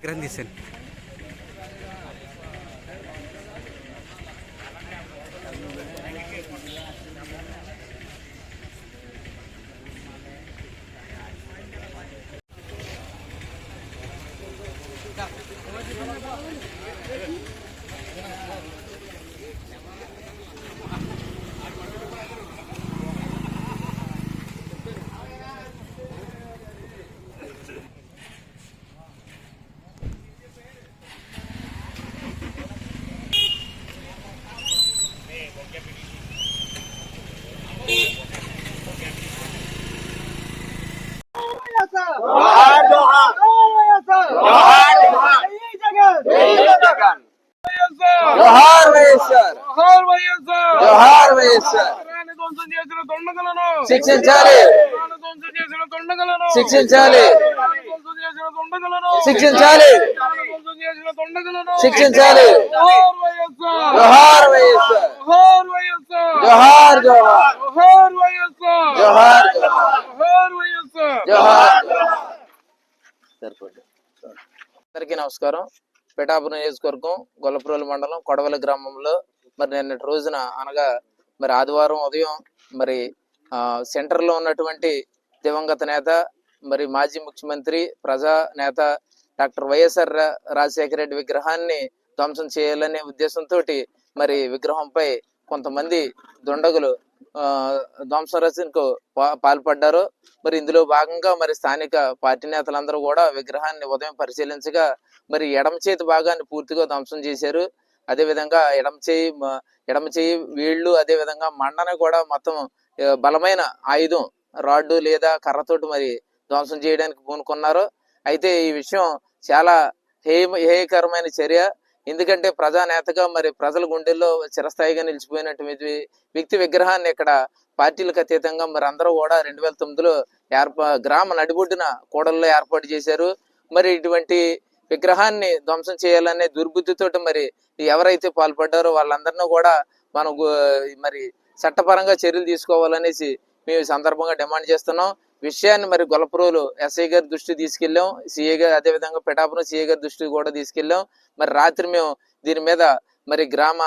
విగ్రహం తీశాను. జోహార్ వైఎస్ఆర్, జోహార్ వైఎస్ఆర్. శిక్షించాలి, శిక్షించాలి, శిక్షించాలి, శిక్షించాలి. జోహార్ వైఎస్ఆర్, జోహార్ జోహార్, జోహార్ జోహార్. అందరికీ నమస్కారం. పిఠాపురం నియోజకవర్గం గొల్లప్రోలు మండలం కొడవలి గ్రామంలో మరి నిన్నటి రోజున అనగా మరి ఆదివారం ఉదయం మరి సెంటర్ లో ఉన్నటువంటి దివంగత నేత మరి మాజీ ముఖ్యమంత్రి ప్రజా నేత డాక్టర్ వైఎస్ఆర్ రాజశేఖర రెడ్డి విగ్రహాన్ని ధ్వంసం చేయాలనే ఉద్దేశంతో మరి విగ్రహంపై కొంతమంది దుండగులు ధ్వంసం రచనకు పాల్పడ్డారు. మరి ఇందులో భాగంగా మరి స్థానిక పార్టీ నేతలందరూ కూడా విగ్రహాన్ని ఉదయం పరిశీలించగా మరి ఎడమ చేతి భాగాన్ని పూర్తిగా ధ్వంసం చేశారు. అదే విధంగా ఎడమ చేయి వీళ్ళు అదే విధంగా మండని కూడా మొత్తం బలమైన ఆయుధం రాడ్డు లేదా కర్రతోటి మరి ధ్వంసం చేయడానికి పూనుకున్నారు. అయితే ఈ విషయం చాలా హేయకరమైన చర్య. ఎందుకంటే ప్రజానేతగా మరి ప్రజల గుండెల్లో చిరస్థాయిగా నిలిచిపోయినటువంటి వ్యక్తి విగ్రహాన్ని ఇక్కడ పార్టీలకు అతీతంగా మరి అందరూ కూడా 2009లో గ్రామ నడిబొడ్డున కూడల్లో ఏర్పాటు చేశారు. మరి ఇటువంటి విగ్రహాన్ని ధ్వంసం చేయాలనే దుర్బుద్ధితోటి మరి ఎవరైతే పాల్పడ్డారో వాళ్ళందరినీ కూడా మనం మరి చట్టపరంగా చర్యలు తీసుకోవాలనేసి మేము ఈ సందర్భంగా డిమాండ్ చేస్తున్నాం. విషయాన్ని మరి గొల్లప్రోలు ఎస్ఐ గారి దృష్టి తీసుకెళ్ళాం, సిఐ గారు అదే విధంగా పిఠాపురం సిఐ గారి దృష్టికి కూడా తీసుకెళ్ళాం. మరి రాత్రి మేము దీని మీద మరి గ్రామ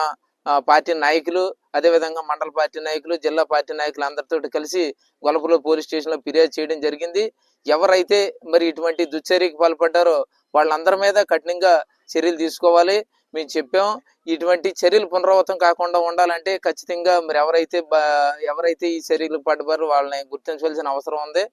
పార్టీ నాయకులు అదే విధంగా మండల పార్టీ నాయకులు జిల్లా పార్టీ నాయకులు అందరితో కలిసి గొల్లప్రోలు పోలీస్ స్టేషన్ లో ఫిర్యాదు చేయడం జరిగింది. ఎవరైతే మరి ఇటువంటి దుశ్చర్యకి పాల్పడ్డారో వాళ్ళందరి మీద కఠినంగా చర్యలు తీసుకోవాలి మేము చెప్పాం. ఇటువంటి చర్యలు పునరావృతం కాకుండా ఉండాలంటే ఖచ్చితంగా మరి ఎవరైతే ఈ చర్యలు పడ్డారో వాళ్ళని గుర్తించవలసిన అవసరం ఉంది.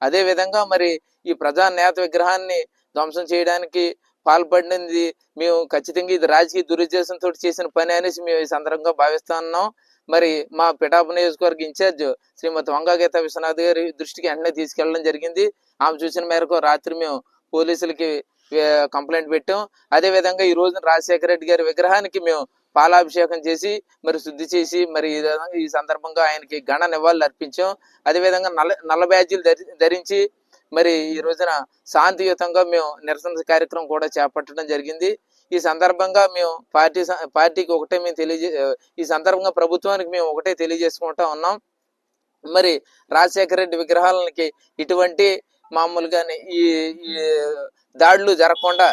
అదే విధంగా మరి ఈ ప్రజా నేత విగ్రహాన్ని ధ్వంసం చేయడానికి పాల్పడింది మేము ఖచ్చితంగా ఇది రాజకీయ దురుద్దేశంతో చేసిన పని అనేసి మేము ఈ సందర్భంగా భావిస్తా ఉన్నాం. మరి మా పిఠాపురం నియోజకవర్గ ఇన్ఛార్జ్ శ్రీమతి వంగా గీతా విశ్వనాథ్ గారి దృష్టికి వెంటనే తీసుకెళ్లడం జరిగింది. ఆమె చూసిన మేరకు రాత్రి మేము పోలీసులకి కంప్లైంట్ పెట్టాం. అదే విధంగా ఈ రోజున రాజశేఖర రెడ్డి గారి విగ్రహానికి మేము పాలాభిషేకం చేసి మరి శుద్ధి చేసి మరి ఈ సందర్భంగా ఆయనకి ఘన నివాళులు అర్పించాం. అదే విధంగా నల్ల బ్యాడ్జీలు ధరించి మరి ఈ రోజున శాంతియుతంగా మేము నిరసన కార్యక్రమం కూడా చేపట్టడం జరిగింది. ఈ సందర్భంగా మేము పార్టీకి ఒకటే మేము ఈ సందర్భంగా ప్రభుత్వానికి మేము ఒకటే తెలియజేసుకుంటా ఉన్నాం. మరి రాజశేఖర రెడ్డి విగ్రహాలకి ఇటువంటి మామూలుగానే ఈ దాడులు జరగకుండా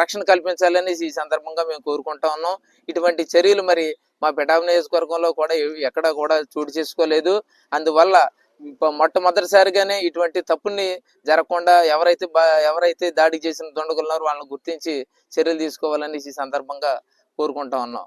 రక్షణ కల్పించాలని ఈ సందర్భంగా మేము కోరుకుంటా ఉన్నాం. ఇటువంటి చర్యలు మరి మా పిఠాపురం నియోజకవర్గంలో కూడా ఎక్కడ కూడా చోటు చేసుకోలేదు. అందువల్ల మొట్టమొదటిసారిగానే ఇటువంటి తప్పుని జరగకుండా ఎవరైతే దాడి చేసిన దుండగులున్నారో వాళ్ళని గుర్తించి చర్యలు తీసుకోవాలని ఈ సందర్భంగా కోరుకుంటా ఉన్నాం.